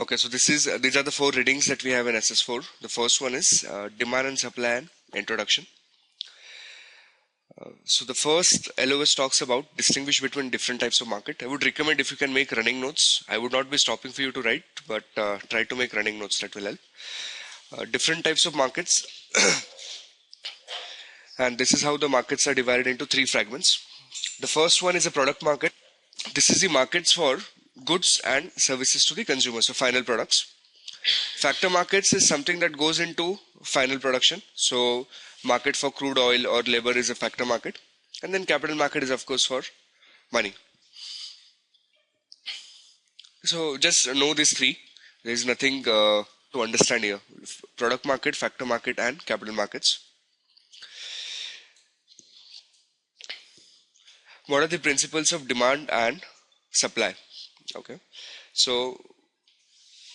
Okay, so these are the 4 readings that we have in SS4. The first one is demand and supply and introduction. So the first LOS talks about distinguish between different types of market. I would recommend if you can make running notes. I would not be stopping for you to write, but try to make running notes, that will help. Different types of markets. And this is how the markets are divided into 3 fragments. The first one is a product market. This is the markets for goods and services to the consumer, so final products. Factor markets is something that goes into final production. So market for crude oil or labor is a factor market. And then capital market is of course for money. So just know these 3. There is nothing to understand here. Product market, factor market and capital markets. What are the principles of demand and supply? Okay, so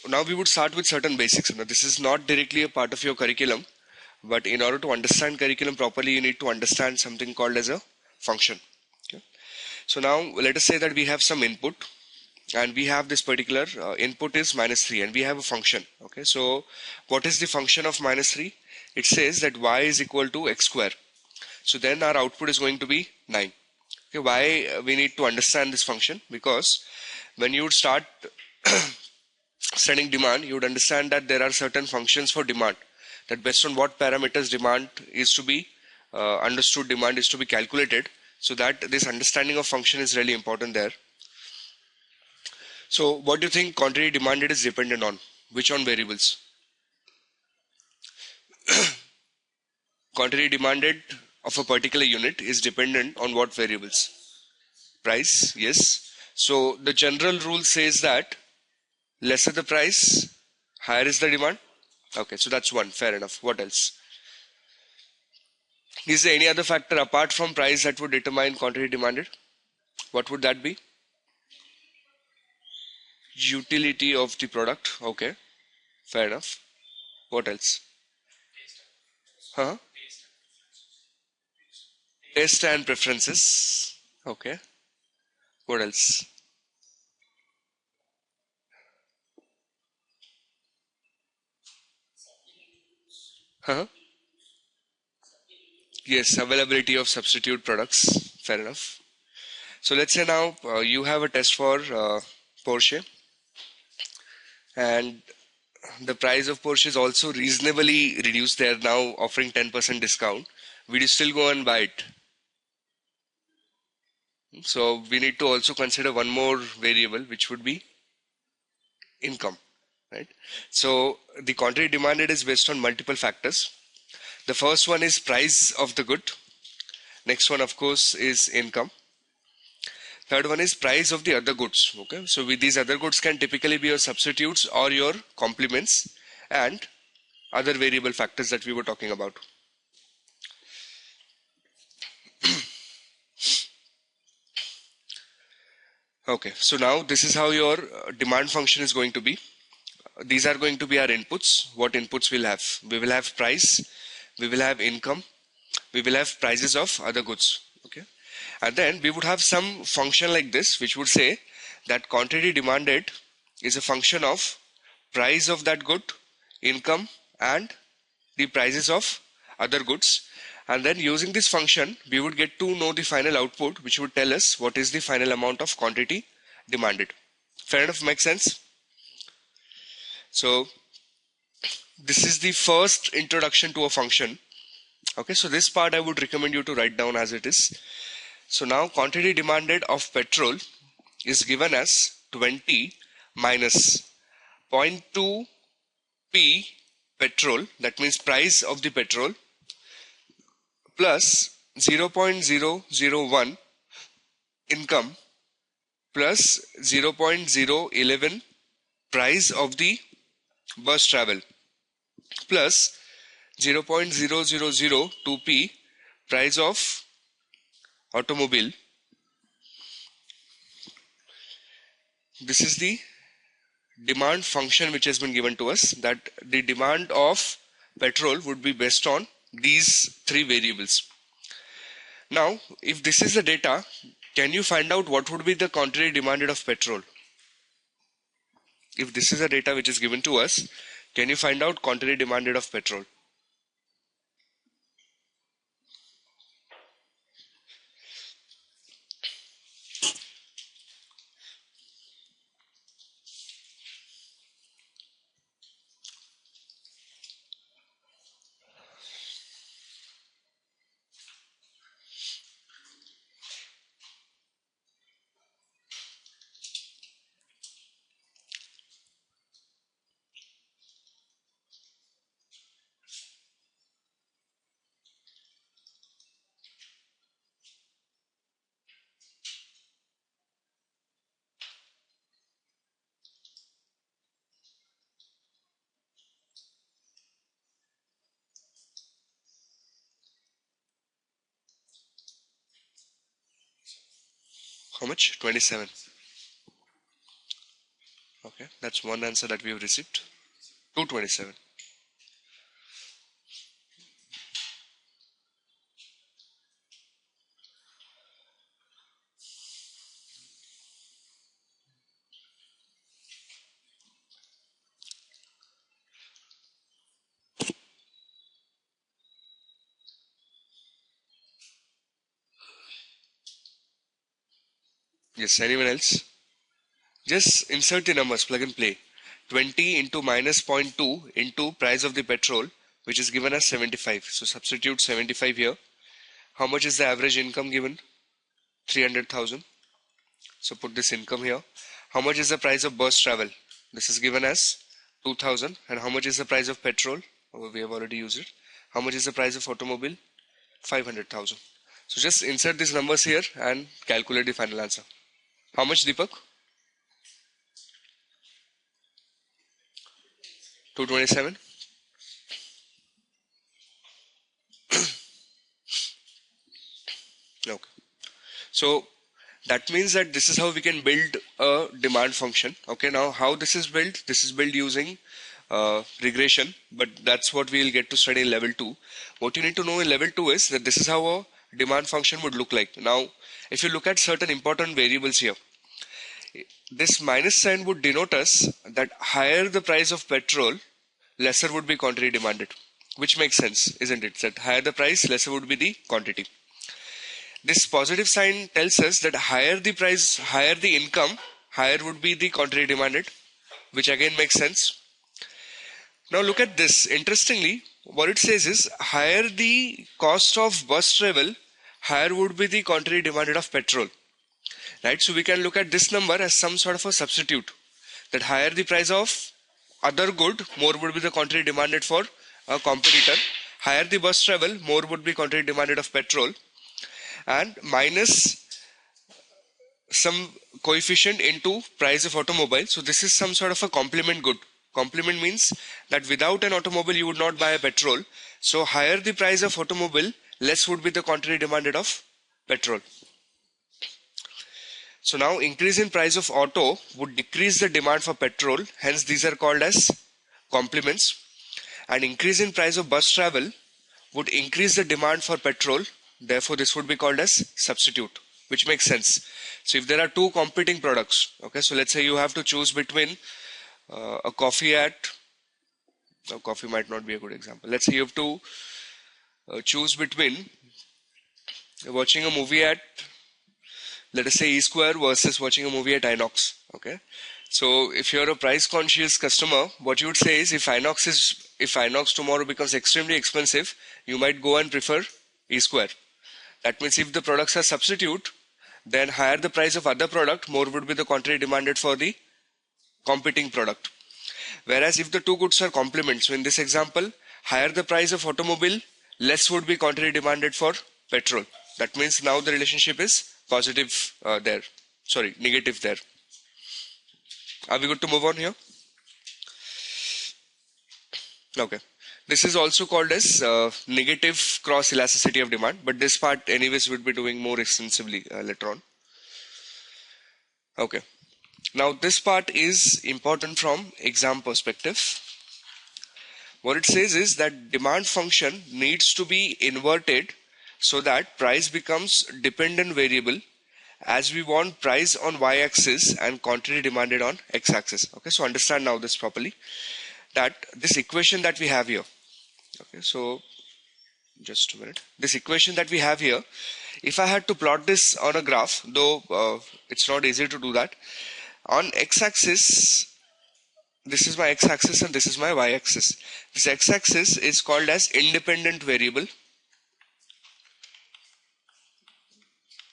now we would start with certain basics. Now, this is not directly a part of your curriculum, but in order to understand curriculum properly, you need to understand something called as a function. Okay. So now let us say that we have some input and we have this particular input is -3 and we have a function. Okay, so what is the function of -3? It says that y is equal to x square. So then our output is going to be 9. Okay, why we need to understand this function? Because when you would start studying demand, you would understand that there are certain functions for demand, that based on what parameters demand is to be understood, demand is to be calculated, so that this understanding of function is really important there. So what do you think quantity demanded is dependent on? Which on variables? Quantity demanded of a particular unit is dependent on what variables? Price, yes. So the general rule says that lesser the price, higher is the demand. Okay, so that's one, fair enough. What else? Is there any other factor apart from price that would determine quantity demanded? What would that be? Utility of the product. Okay, fair enough. What else? Huh? Taste and preferences. Okay. What else? Huh? Yes, availability of substitute products. Fair enough. So let's say now you have a test for Porsche, and the price of Porsche is also reasonably reduced. They are now offering 10% discount. Will you still go and buy it? So we need to also consider one more variable, which would be income, right? So the quantity demanded is based on multiple factors. The first one is price of the good. Next one, of course, is income. Third one is price of the other goods. Okay, so with these other goods can typically be your substitutes or your complements and other variable factors that we were talking about. Okay, so now this is how your demand function is going to be. These are going to be our inputs. What inputs we'll have? We will have price, we will have income, we will have prices of other goods. Okay, and then we would have some function like this, which would say that quantity demanded is a function of price of that good, income, and the prices of other goods. And then using this function, we would get to know the final output, which would tell us what is the final amount of quantity demanded. Fair enough, makes sense? So this is the first introduction to a function. Okay, so this part I would recommend you to write down as it is. So now quantity demanded of petrol is given as 20 minus 0.2 P petrol, that means price of the petrol, plus 0.001 income plus 0.011 price of the bus travel plus 0.0002p price of automobile. This is the demand function which has been given to us, that the demand of petrol would be based on these 3 variables. Now, if this is the data, can you find out what would be the quantity demanded of petrol? if this is a data which is given to us, can you find out quantity demanded of petrol? How much? 27. Okay, that's one answer that we have received. 227. Yes, anyone else? Just insert the numbers, plug and play. 20 into minus zero point 0.2 into price of the petrol, which is given as 75. So substitute 75 here. How much is the average income given? 300,000. So put this income here. How much is the price of bus travel? This is given as 2,000. And how much is the price of petrol? Oh, we have already used it. How much is the price of automobile? 500,000. So just insert these numbers here and calculate the final answer. How much, Deepak? 227. Okay. So that means that this is how we can build a demand function. Okay, now how this is built? This is built using regression, but that's what we'll get to study in level 2. What you need to know in level 2 is that this is how a demand function would look like. Now, if you look at certain important variables here, this minus sign would denote us that higher the price of petrol, lesser would be quantity demanded, which makes sense, isn't it? That higher the price, lesser would be the quantity. This positive sign tells us that higher the price, higher the income, higher would be the quantity demanded, which again makes sense. Now look at this. Interestingly, what it says is higher the cost of bus travel, higher would be the quantity demanded of petrol. Right? So we can look at this number as some sort of a substitute. That higher the price of other good, more would be the quantity demanded for a competitor. Higher the bus travel, more would be quantity demanded of petrol. And minus some coefficient into price of automobile. So this is some sort of a complement good. Complement means that without an automobile you would not buy a petrol. So higher the price of automobile, less would be the quantity demanded of petrol. So now increase in price of auto would decrease the demand for petrol. Hence these are called as complements. And increase in price of bus travel would increase the demand for petrol. Therefore, this would be called as substitute, which makes sense. So if there are two competing products, okay, so let's say you have to choose between a coffee at, coffee might not be a good example. Let's say you have to choose between watching a movie at, let us say E Square versus watching a movie at Inox. Okay, so if you're a price conscious customer, what you would say is if Inox tomorrow becomes extremely expensive, you might go and prefer E Square. That means if the products are substitute, then higher the price of other product, more would be the quantity demanded for the competing product. Whereas if the two goods are complements, so in this example, higher the price of automobile, less would be quantity demanded for petrol. That means now the relationship is positive there. Sorry, negative there. Are we good to move on here? Okay. This is also called as negative cross elasticity of demand, but this part anyways we'll be doing more extensively later on. Okay. Now this part is important from exam perspective. What it says is that demand function needs to be inverted so that price becomes dependent variable as we want price on y-axis and quantity demanded on x-axis. Okay, so understand now this properly, that this equation that we have here. Okay, so just a minute. This equation that we have here, if I had to plot this on a graph, though it's not easy to do that, on x-axis, this is my x-axis and this is my y-axis. This x-axis is called as independent variable.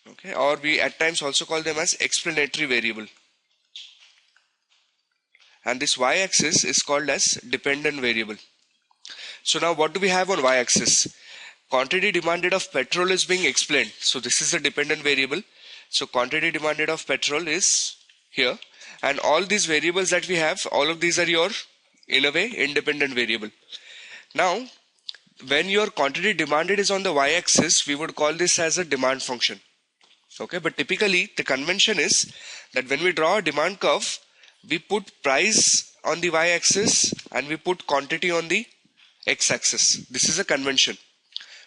Okay, or we at times also call them as explanatory variable. And this y-axis is called as dependent variable. So now what do we have on y-axis? Quantity demanded of petrol is being explained. So this is a dependent variable. So quantity demanded of petrol is here. And all these variables that we have, all of these are your, in a way, independent variable. Now, when your quantity demanded is on the y-axis, we would call this as a demand function. Okay, but typically the convention is that when we draw a demand curve, we put price on the y-axis and we put quantity on the x-axis. This is a convention,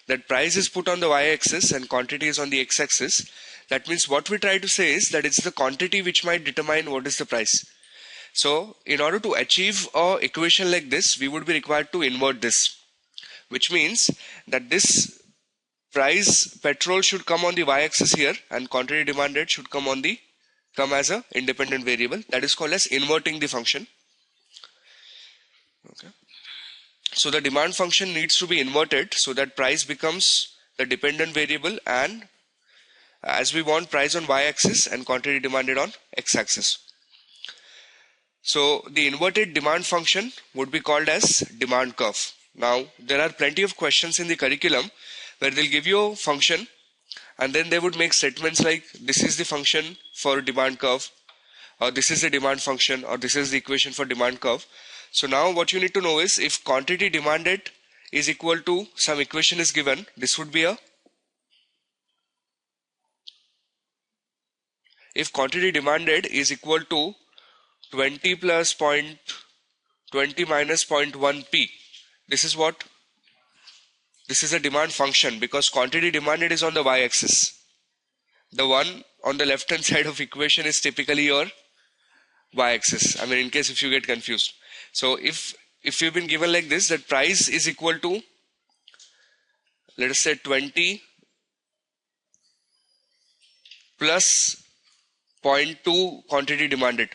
that price is put on the y-axis and quantity is on the x-axis. That means what we try to say is that it's the quantity which might determine what is the price. So in order to achieve a equation like this, we would be required to invert this, which means that this price petrol should come on the y-axis here and quantity demanded should come as a independent variable. That is called as inverting the function. Okay. So the demand function needs to be inverted so that price becomes the dependent variable, and as we want price on y-axis and quantity demanded on x-axis. So the inverted demand function would be called as demand curve. Now there are plenty of questions in the curriculum where they'll give you a function and then they would make statements like this is the function for demand curve, or this is the demand function, or this is the equation for demand curve. So now what you need to know is, if quantity demanded is equal to some equation is given, this would be a, if quantity demanded is equal to 20 plus 20 minus 0.1 p, this is what? This is a demand function because quantity demanded is on the y-axis. The one on the left hand side of equation is typically your y-axis. I mean, in case if you get confused. So if you've been given like this, that price is equal to, let us say 20 plus 0.2 quantity demanded,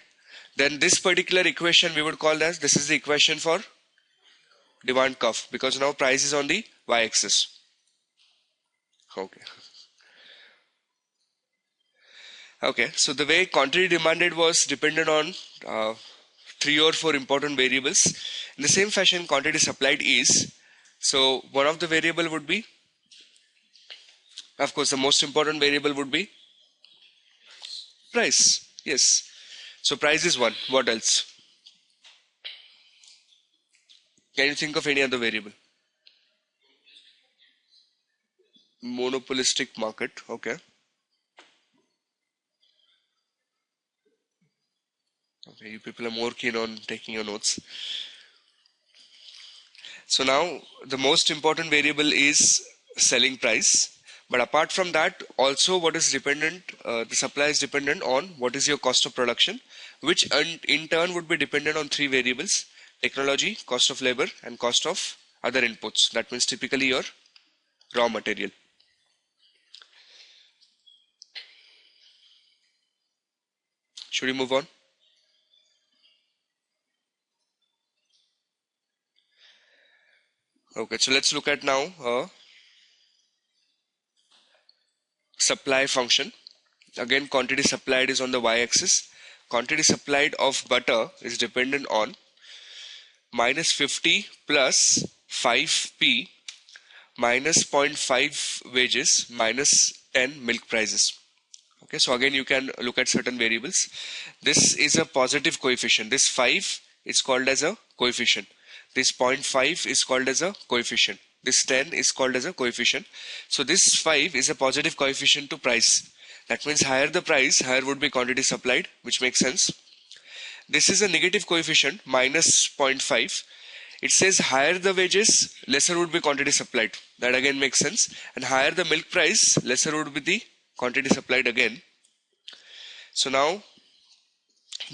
then this particular equation we would call as, this is the equation for demand curve, because now price is on the y-axis. Okay, so the way quantity demanded was dependent on 3 or 4 important variables. In the same fashion, quantity supplied is. So one of the variable would be, of course, the most important variable would be price. Yes. So price is one. What else? Can you think of any other variable? Monopolistic market. Okay. Okay, you people are more keen on taking your notes. So now the most important variable is selling price. But apart from that, also what is dependent, the supply is dependent on what is your cost of production, which in turn would be dependent on 3 variables: technology, cost of labor, and cost of other inputs. That means typically your raw material. Should we move on? Okay, so let's look at now supply function. Again, quantity supplied is on the y-axis. Quantity supplied of butter is dependent on minus 50 plus 5p minus 0.5 wages minus 10 milk prices. Okay, so again you can look at certain variables. This is a positive coefficient. This 5 is called as a coefficient. This 0.5 is called as a coefficient. This 10 is called as a coefficient. So this 5 is a positive coefficient to price. That means higher the price, higher would be quantity supplied, which makes sense. This is a negative coefficient, minus 0.5. It says higher the wages, lesser would be quantity supplied. That again makes sense. And higher the milk price, lesser would be the quantity supplied again. So now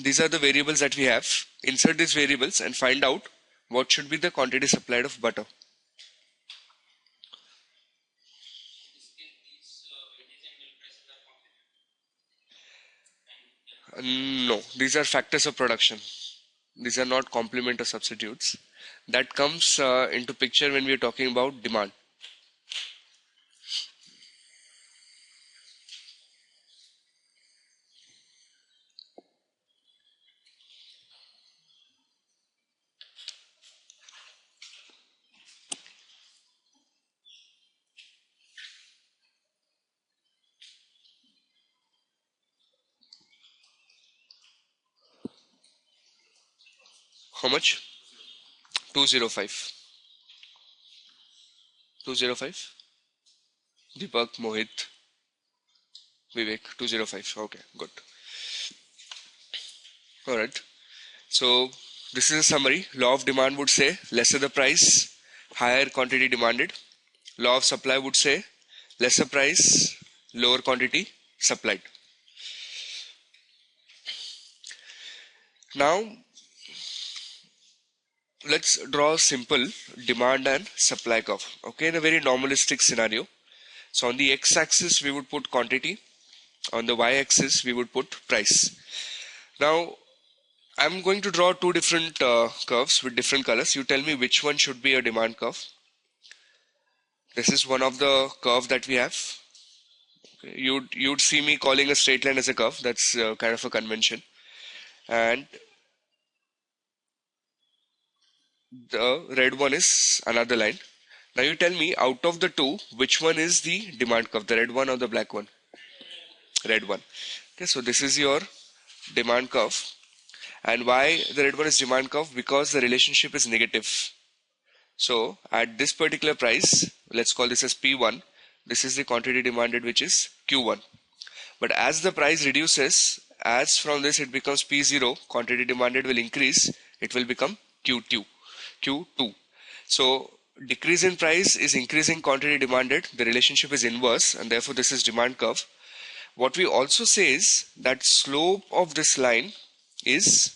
these are the variables that we have. Insert these variables and find out what should be the quantity supplied of butter. No, these are factors of production. These are not complement or substitutes. That comes into picture when we are talking about demand. How much? 205. 205? Deepak, Mohit, Vivek, 205. Okay, good. Alright. So this is a summary. Law of demand would say lesser the price, higher quantity demanded. Law of supply would say lesser price, lower quantity supplied. Now let's draw a simple demand and supply curve. Okay, in a very normalistic scenario. So on the x-axis we would put quantity, on the y-axis we would put price. Now I'm going to draw two different curves with different colors. You tell me which one should be a demand curve. This is one of the curve that we have. Okay. You'd see me calling a straight line as a curve. That's kind of a convention. And the red one is another line. Now you tell me out of the two, which one is the demand curve, the red one or the black one? Red one. Okay, so this is your demand curve. And why the red one is demand curve? Because the relationship is negative. So at this particular price, let's call this as P1. This is the quantity demanded, which is Q1. But as the price reduces, as from this it becomes P0, quantity demanded will increase. It will become Q2. So decrease in price is increasing quantity demanded. The relationship is inverse, and therefore this is demand curve. What we also say is that slope of this line is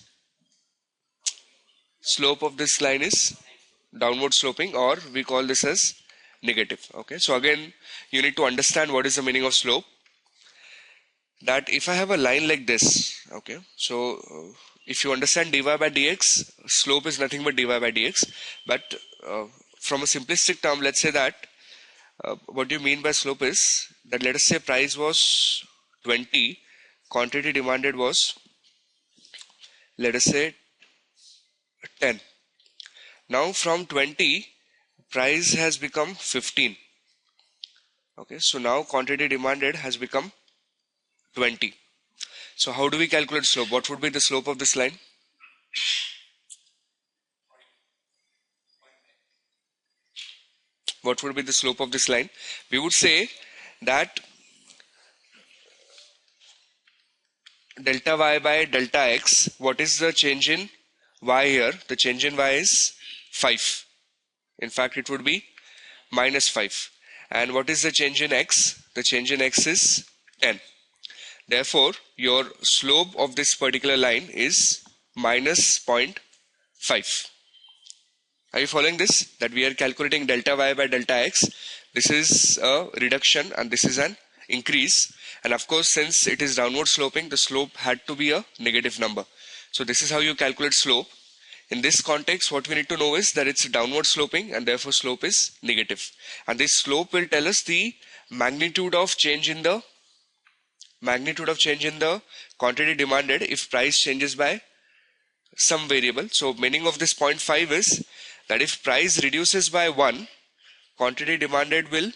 downward sloping, or we call this as negative. Okay, so again you need to understand what is the meaning of slope. That if I have a line like this, okay, so if you understand dy by dx, slope is nothing but dy by dx. But from a simplistic term, let's say that what you mean by slope is that, let us say price was 20, quantity demanded was, let us say, 10. Now from 20, price has become 15. Okay, so now quantity demanded has become 20. So how do we calculate slope? What would be the slope of this line? What would be the slope of this line? We would say that delta y by delta x. What is the change in y here? The change in y is 5. In fact, it would be minus 5. And what is the change in x? The change in x is 10. Therefore, your slope of this particular line is minus 0.5. Are you following this? That we are calculating delta y by delta x. This is a reduction and this is an increase. And of course, since it is downward sloping, the slope had to be a negative number. So this is how you calculate slope. In this context, what we need to know is that it's downward sloping and therefore slope is negative. And this slope will tell us the magnitude of change in the quantity demanded if price changes by some variable. So meaning of this 0.5 is that if price reduces by 1, quantity demanded will,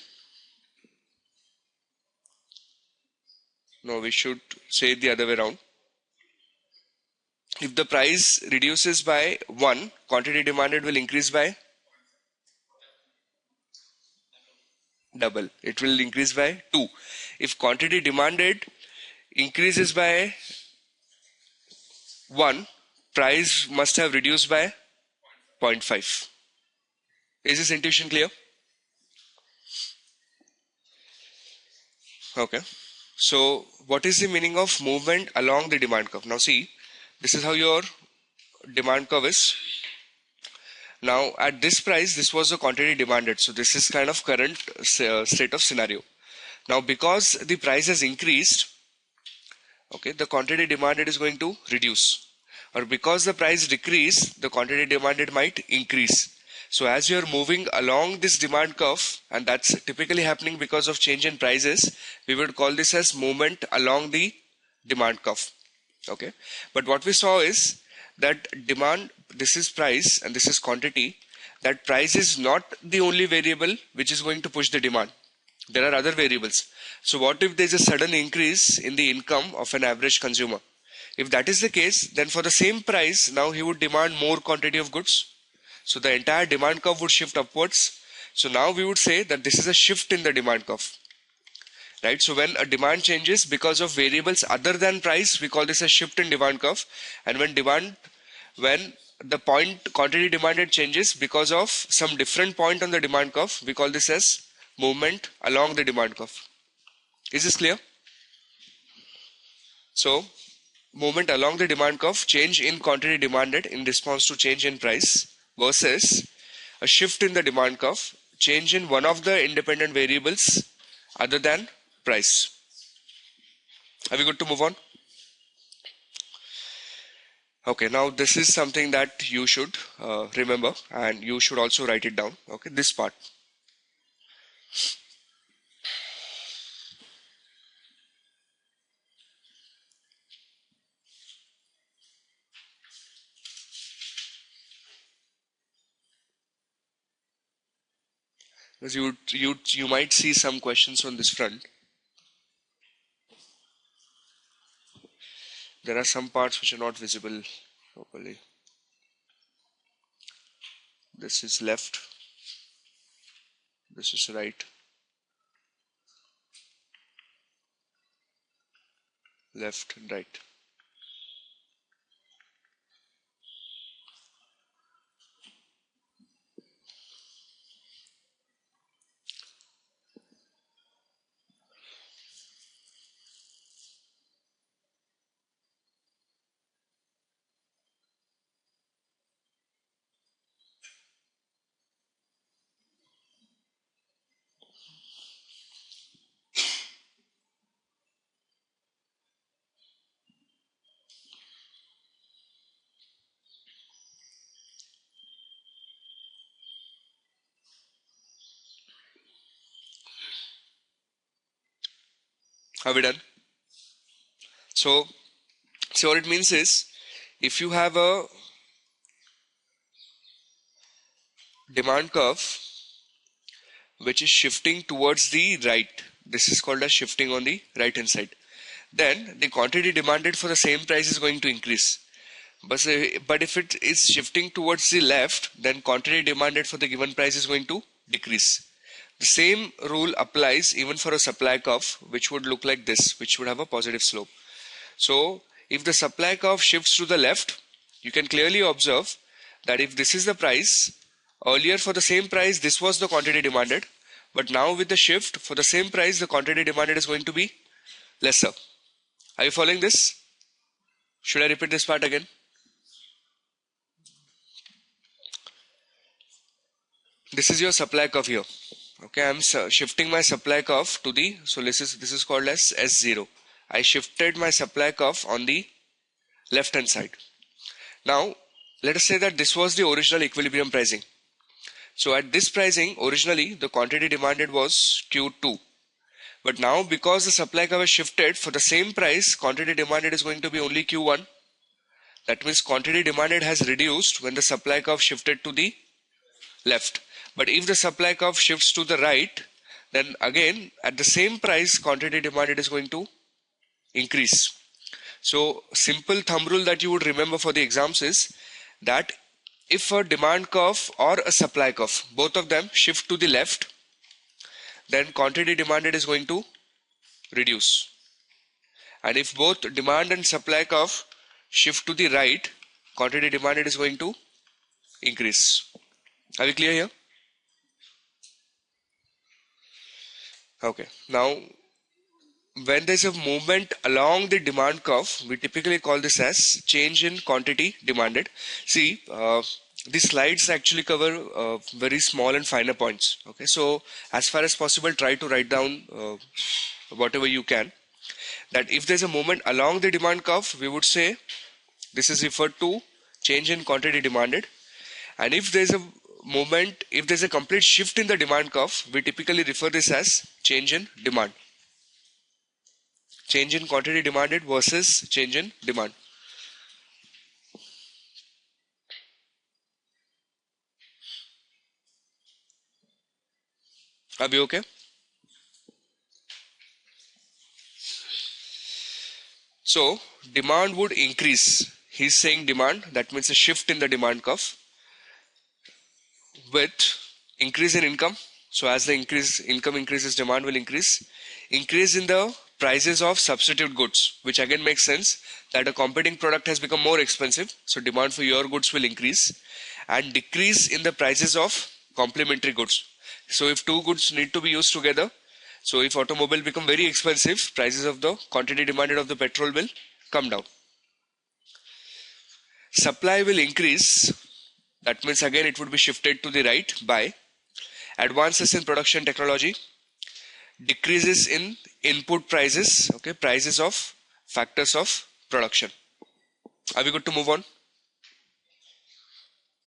no, we should say it the other way around. If the price reduces by 1, quantity demanded will increase by double. It will increase by 2. If quantity demanded increases by 1, price must have reduced by 0.5. Is this intuition clear? Okay. So what is the meaning of movement along the demand curve? Now see, this is how your demand curve is. Now at this price, this was the quantity demanded. So this is kind of current state of scenario. Now because the price has increased, okay, the quantity demanded is going to reduce. Or because the price decrease, the quantity demanded might increase. So as you are moving along this demand curve, and that's typically happening because of change in prices, we would call this as movement along the demand curve. Okay, but what we saw is that demand, this is price and this is quantity, that price is not the only variable which is going to push the demand. There are other variables. So what if there's a sudden increase in the income of an average consumer? If that is the case, then for the same price, now he would demand more quantity of goods. So the entire demand curve would shift upwards. So now we would say that this is a shift in the demand curve. Right? So when a demand changes because of variables other than price, we call this a shift in demand curve. And when the point quantity demanded changes because of some different point on the demand curve, we call this as movement along the demand curve. Is this clear? So movement along the demand curve, change in quantity demanded in response to change in price, versus a shift in the demand curve, change in one of the independent variables other than price. Are we good to move on? Okay, now this is something that you should remember, and you should also write it down. Okay, this part. Because you might see some questions on this front. There are some parts which are not visible properly. This is left. This is right. Left and right. Are we done? So what it means is, if you have a demand curve which is shifting towards the right, this is called as shifting on the right hand side, then the quantity demanded for the same price is going to increase. But if it is shifting towards the left, then quantity demanded for the given price is going to decrease. The same rule applies even for a supply curve, which would look like this, which would have a positive slope. So if the supply curve shifts to the left, you can clearly observe that if this is the price, earlier for the same price, this was the quantity demanded. But now with the shift, for the same price, the quantity demanded is going to be lesser. Are you following this? Should I repeat this part again? This is your supply curve here. Okay, I'm shifting my supply curve to the, so this is called as S0. I shifted my supply curve on the left hand side. Now, let us say that this was the original equilibrium pricing. So at this pricing, originally the quantity demanded was Q2. But now because the supply curve has shifted, for the same price, quantity demanded is going to be only Q1. That means quantity demanded has reduced when the supply curve shifted to the left. But if the supply curve shifts to the right, then again at the same price, quantity demanded is going to increase. So simple thumb rule that you would remember for the exams is that if a demand curve or a supply curve, both of them shift to the left, then quantity demanded is going to reduce. And if both demand and supply curve shift to the right, quantity demanded is going to increase. Are we clear here? Okay. Now when there's a movement along the demand curve, we typically call this as change in quantity demanded. See, the slides actually cover very small and finer points. Okay, so as far as possible, try to write down whatever you can. That if there's a movement along the demand curve, we would say this is referred to change in quantity demanded. And if there's a movement, if there's a complete shift in the demand curve, we typically refer this as change in demand. Change in quantity demanded versus change in demand. Are we okay? So demand would increase. He's saying demand, that means a shift in the demand curve with increase in income. So as the income increases, demand will increase. Increase in the prices of substitute goods, which again makes sense that a competing product has become more expensive. So demand for your goods will increase, and decrease in the prices of complementary goods. So if two goods need to be used together, so if automobile become very expensive, prices of the quantity demanded of the petrol will come down. Supply will increase. That means again it would be shifted to the right by advances in production technology, decreases in input prices, okay, prices of factors of production. Are we good to move on?